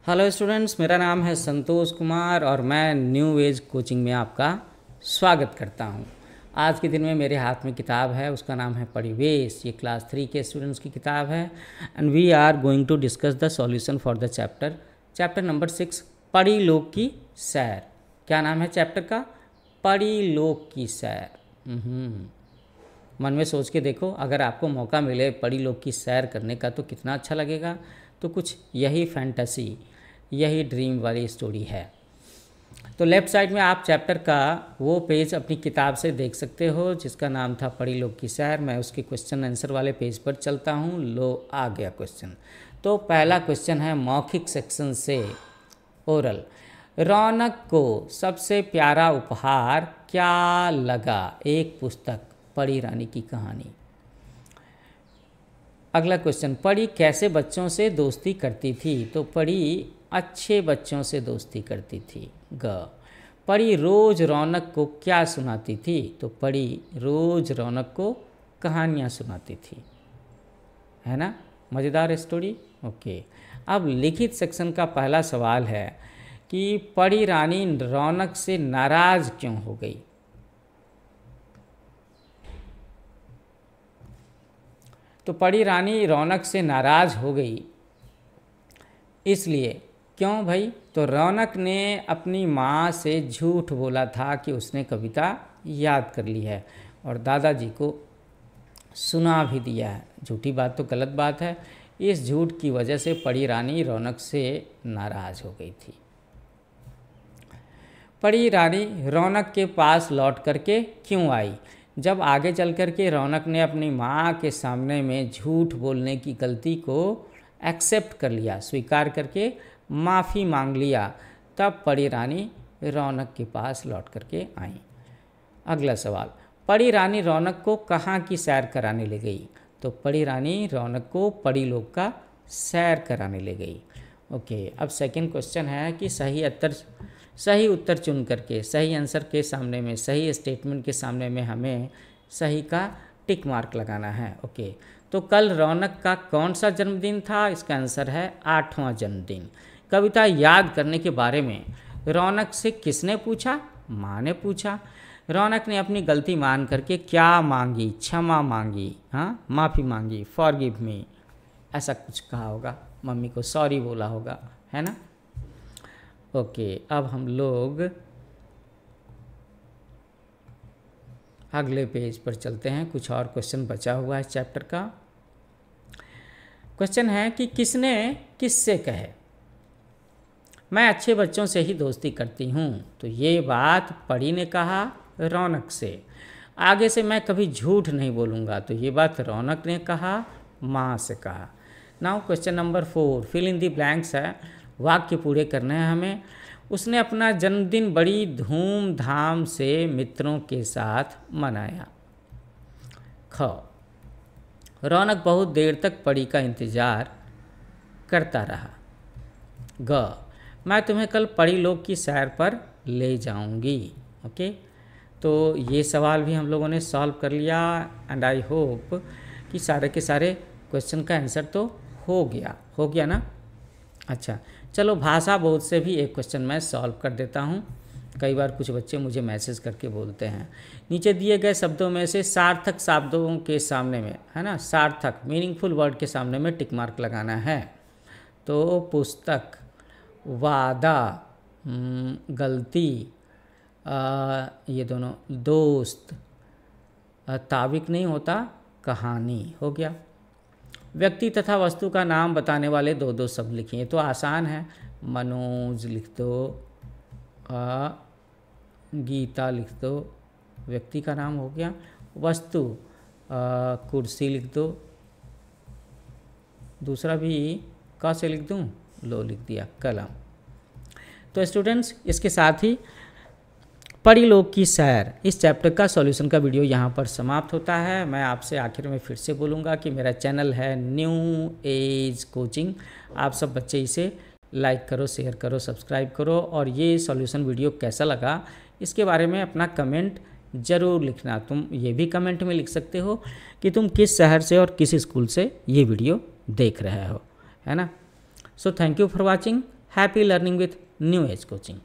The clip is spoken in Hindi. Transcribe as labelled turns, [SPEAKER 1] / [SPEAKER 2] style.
[SPEAKER 1] हेलो स्टूडेंट्स, मेरा नाम है संतोष कुमार और मैं न्यू एज कोचिंग में आपका स्वागत करता हूं। आज के दिन में मेरे हाथ में किताब है, उसका नाम है परिवेश। ये क्लास 3 के स्टूडेंट्स की किताब है and we are going to discuss the solution for the chapter number 6, पड़ी लोक की सैर। क्या नाम है चैप्टर का? पड़ी लोक की सैर। मन में सोच के देखो, अगर आपको मौका मिले पड़ी लोक की सैर करने का तो कितना अच्छा लगेगा। तो कुछ यही फैंटेसी, यही ड्रीम वाली स्टोरी है। तो लेफ़्ट साइड में आप चैप्टर का वो पेज अपनी किताब से देख सकते हो जिसका नाम था पड़ी लोक की सैर। मैं उसके क्वेश्चन आंसर वाले पेज पर चलता हूँ। लो आ गया क्वेश्चन। तो पहला क्वेश्चन है मौखिक सेक्शन से, ओरल। रौनक को सबसे प्यारा उपहार क्या लगा? एक पुस्तक, पड़ी रानी की कहानी। अगला क्वेश्चन, पड़ी कैसे बच्चों से दोस्ती करती थी? तो पड़ी अच्छे बच्चों से दोस्ती करती थी। ग, पड़ी रोज रौनक को क्या सुनाती थी? तो पड़ी रोज रौनक को कहानियाँ सुनाती थी। है ना, मज़ेदार स्टोरी। ओके, अब लिखित सेक्शन का पहला सवाल है कि पड़ी रानी रौनक से नाराज क्यों हो गई? तो पड़ी रानी रौनक से नाराज हो गई इसलिए, क्यों भाई? तो रौनक ने अपनी माँ से झूठ बोला था कि उसने कविता याद कर ली है और दादाजी को सुना भी दिया है। झूठी बात तो गलत बात है। इस झूठ की वजह से पड़ी रानी रौनक से नाराज हो गई थी। पड़ी रानी रौनक के पास लौट करके क्यों आई? जब आगे चल कर के रौनक ने अपनी माँ के सामने में झूठ बोलने की गलती को एक्सेप्ट कर लिया, स्वीकार करके माफ़ी मांग लिया, तब पड़ी रानी रौनक के पास लौट करके आई। अगला सवाल, पड़ी रानी रौनक को कहाँ की सैर कराने ले गई? तो पड़ी रानी रौनक को पड़ी लोक का सैर कराने ले गई। ओके, अब सेकंड क्वेश्चन है कि सही उत्तर चुन करके सही आंसर के सामने में, सही स्टेटमेंट के सामने में हमें सही का टिक मार्क लगाना है। ओके, तो कल रौनक का कौन सा जन्मदिन था? इसका आंसर है 8वां जन्मदिन। कविता याद करने के बारे में रौनक से किसने पूछा? माँ ने पूछा। रौनक ने अपनी गलती मान करके क्या मांगी? क्षमा मांगी, हाँ, माफ़ी मांगी, फॉरगिव मी, ऐसा कुछ कहा होगा। मम्मी को सॉरी बोला होगा, है ना। ओके, अब हम लोग अगले पेज पर चलते हैं। कुछ और क्वेश्चन बचा हुआ है चैप्टर का। क्वेश्चन है कि किसने किससे कहे? मैं अच्छे बच्चों से ही दोस्ती करती हूँ। तो ये बात पड़ी ने कहा रौनक से। आगे से मैं कभी झूठ नहीं बोलूँगा। तो ये बात रौनक ने कहा, माँ से कहा। Now question number 4, fill in the blanks है, वाक्य पूरे करने हैं हमें। उसने अपना जन्मदिन बड़ी धूमधाम से मित्रों के साथ मनाया। ख, रौनक बहुत देर तक पड़ी का इंतज़ार करता रहा। ग, मैं तुम्हें कल पड़ी लोक की सैर पर ले जाऊंगी। ओके, तो ये सवाल भी हम लोगों ने सॉल्व कर लिया एंड आई होप कि सारे के सारे क्वेश्चन का आंसर तो हो गया ना। अच्छा, चलो भाषा बोध से भी एक क्वेश्चन मैं सॉल्व कर देता हूँ। कई बार कुछ बच्चे मुझे मैसेज करके बोलते हैं, नीचे दिए गए शब्दों में से सार्थक शब्दों के सामने में, है ना, सार्थक मीनिंगफुल वर्ड के सामने में टिक मार्क लगाना है। तो पुस्तक, वादा, गलती, ये दोनों, दोस्त, ताबिक नहीं होता, कहानी हो गया। व्यक्ति तथा वस्तु का नाम बताने वाले दो शब्द लिखिए। तो आसान है, मनोज लिख दो, गीता लिख दो, व्यक्ति का नाम हो गया। वस्तु, कुर्सी लिख दो, दूसरा भी का से लिख दूँ, लो लिख दिया, कलम। तो स्टूडेंट्स, इसके साथ ही पड़ी लोक की सैर इस चैप्टर का सॉल्यूशन का वीडियो यहाँ पर समाप्त होता है। मैं आपसे आखिर में फिर से बोलूँगा कि मेरा चैनल है न्यू एज कोचिंग। आप सब बच्चे इसे लाइक करो, शेयर करो, सब्सक्राइब करो और ये सॉल्यूशन वीडियो कैसा लगा इसके बारे में अपना कमेंट ज़रूर लिखना। तुम ये भी कमेंट में लिख सकते हो कि तुम किस शहर से और किस स्कूल से ये वीडियो देख रहे हो, है ना। So thank you for watching. Happy learning with new age coaching.